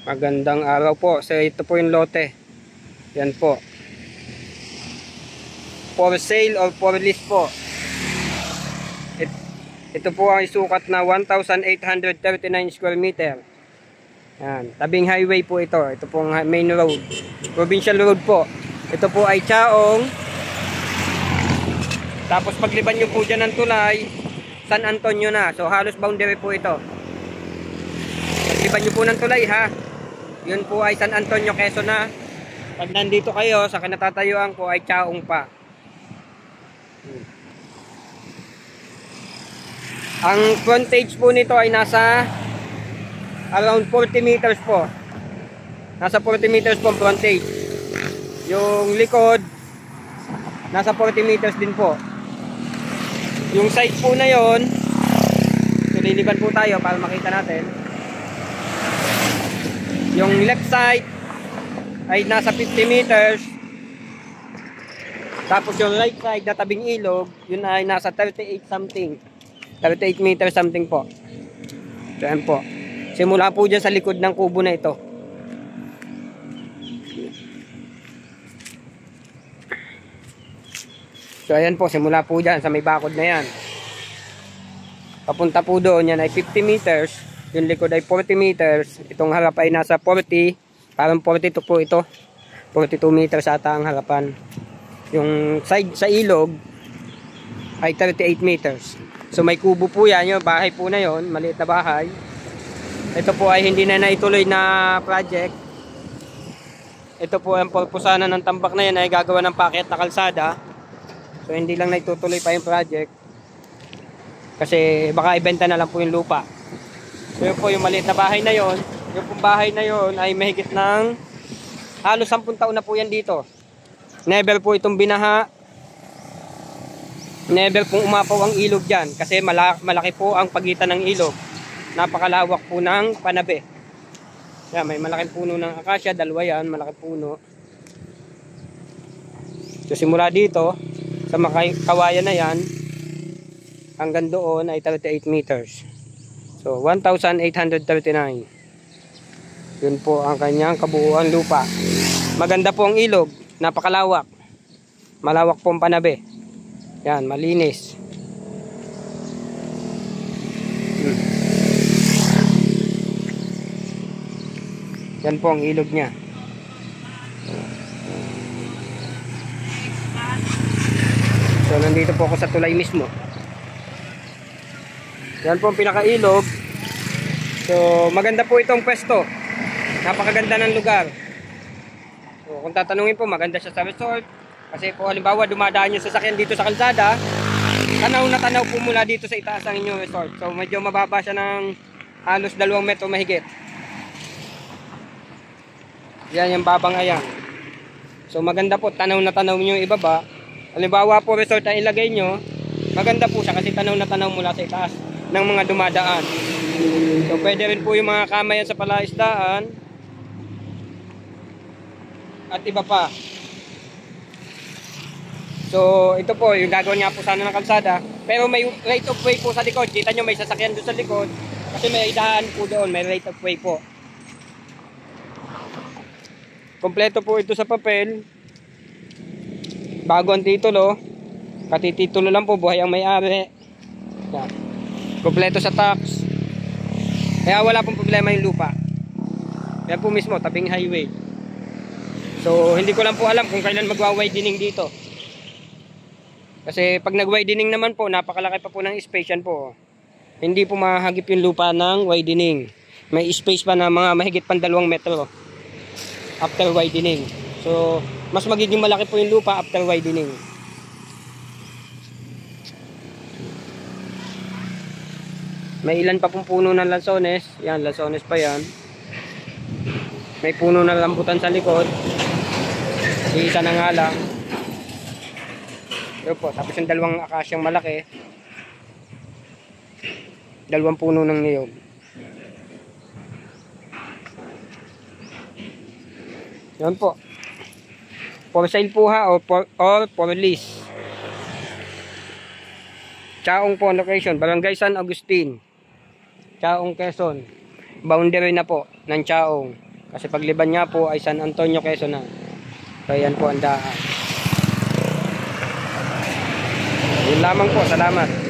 Magandang araw po. So ito po yung lote. Yan po. For sale or for lease po. Ito po ang isukat na 1,839 square meter. Yan. Tabing highway po ito. Ito pong main road. Provincial road po. Ito po ay Chaong. Tapos pagliban nyo po dyan ng tulay, San Antonio na. So halos boundary po ito. Pagliban nyo po ng tulay ha. Yun po ay San Antonio, Quezon na. Pag nandito kayo, sa kinatatayuan ko ay Chaong pa. Ang frontage po nito ay nasa around 40 meters po. Nasa 40 meters po frontage. Yung likod, nasa 40 meters din po. Yung side po na yon, liliban po tayo para makita natin. Yung left side ay nasa 50 meters. Tapos yung right side na tabing ilog, yun ay nasa 38 something. 38 meters something po. So yan po. Simula po dyan sa likod ng kubo na ito. So ayan po, simula po dyan sa may bakod na yan. Papunta po doon, yan ay 50 meters. Yung likod ay 40 meters. Itong harap ay nasa 40. Parang 42 po ito. 42 meters ata ang harapan. Yung side sa ilog ay 38 meters. So may kubo po yan. Yung bahay po na yon, maliit na bahay. Ito po ay hindi na naituloy na project. Ito po ang purposana ng tambak na yan ay gagawa ng packet na kalsada. So hindi lang naitutuloy pa yung project. Kasi baka ibenta na lang po yung lupa. So yun po yung maliit na bahay na yon. Yung pong bahay na yon ay mahigit ng halos 10 taon na po yan dito. Never po itong binaha. Never pong umapaw ang ilog dyan. Kasi malaki po ang pagitan ng ilog. Napakalawak po ng panabe. Yan, may malaking puno ng akasya. Dalawa yan, malaking puno. So simula dito sa kawayan na yan hanggang doon ay 38 meters. So 1,839. Yun po ang kanyang kabuuan lupa. Maganda po ang ilog, napakalawak. Malawak po ang panabe. Yan, malinis. Yan po ang ilog niya. So nandito po ako sa tulay mismo. Yan po ang pinakailog. So maganda po itong pwesto. Napakaganda ng lugar. So kung tatanungin po, maganda siya sa resort. Kasi po halimbawa dumadaan yung sasakyan dito sa kalsada, tanaw na tanaw po mula dito sa itaas ng inyong resort. So medyo mababa siya ng halos 2 metro mahigit. Yan yung babang ayan. So maganda po, tanaw na tanaw nyo yung ibaba. Halimbawa po resort ang ilagay nyo, maganda po siya kasi tanaw na tanaw mula sa itaas ng mga dumadaan. So pwede rin po yung mga kamayan sa palaisdaan at iba pa. So ito po yung gagawin nga po sana ng kalsada. Pero may right of way po sa likod. Kita nyo may sasakyan doon sa likod. Kasi may daan po doon, may right of way po. Kompleto po ito sa papel. Bago ang titulo. Katititulo lang po, buhay ang may-ari. Yan. Kompleto sa tax. Kaya wala pong problema yung lupa. Yan po mismo, tabing highway. So hindi ko lang po alam kung kailan magwa-widening dito. Kasi pag nag-widening naman po, napakalaki pa po ng space yan po. Hindi po mahagip yung lupa ng widening. May space pa na mga mahigit pang 2 metro after widening. So mas magiging malaki po yung lupa after widening. May ilan pa pong puno ng lansones. Yan, lansones pa yan. May puno ng rambutan sa likod. Isa na nga lang. Yun po, tapos yung 2 akasyang malaki. 2 puno ng niyog. Yan po. For sale po ha, or for lease. Chaong po location, Barangay San Agustin, Chaong, Quezon. Boundary na po ng Chaong. Kasi pagliban niya po ay San Antonio, Quezon na. So yan po ang daan. Yun lamang po, salamat.